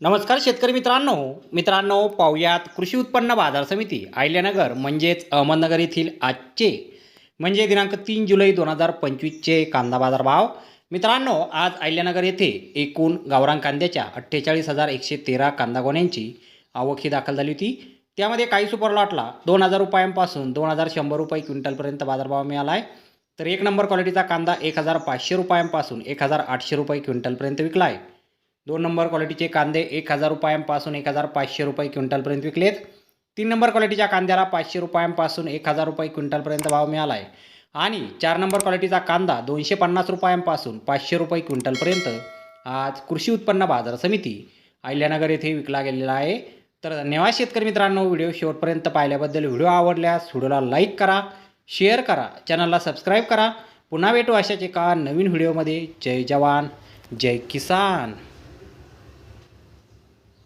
नमस्कार शेतकरी मित्रांनो पाहुयात कृषी उत्पन्न बाजार समिती अहिल्यानगर म्हणजेच अहमदनगर येथील आजचे म्हणजे दिनांक 3 जुलै 2025चे कांदा बाजार भाव। मित्रांनो, आज अहिल्यानगर येथे एकूण गावरान कांद्याच्या 48,113 कांदा गोण्यांची आवक ही दाखल झाली होती। त्यामध्ये काही सुपर लॉटला 2,000 रुपयांपासून 2,100 रुपये क्विंटलपर्यंत बाजारभाव मिळाला आहे, तर एक नंबर क्वालिटीचा कांदा 1,500 रुपयांपासून 1,800 रुपये क्विंटलपर्यंत विकला आहे। 2 नंबर क्वालिटीचे कांदे 1,000 रुपयांपासून 1,500 रुपये क्विंटलपर्यंत विकलेत। 3 नंबर क्वालिटीच्या कांद्याला 500 रुपयांपासून 1,000 रुपये क्विंटलपर्यंत भाव मिळाला आहे आणि 4 नंबर क्वालिटीचा कांदा 250 रुपयांपासून 500 रुपये क्विंटलपर्यंत आज कृषी उत्पन्न बाजार समिती अहिल्यानगर येथे विकला गेलेला आहे। तर धन्यवाद शेतकरी मित्रांनो, व्हिडिओ शेवटपर्यंत पाहिल्याबद्दल। व्हिडिओ आवडल्यास व्हिडिओला लाईक करा, शेअर करा, चॅनलला सबस्क्राईब करा। पुन्हा भेटू अशाच एका नवीन व्हिडिओमध्ये। जय जवान जय किसान।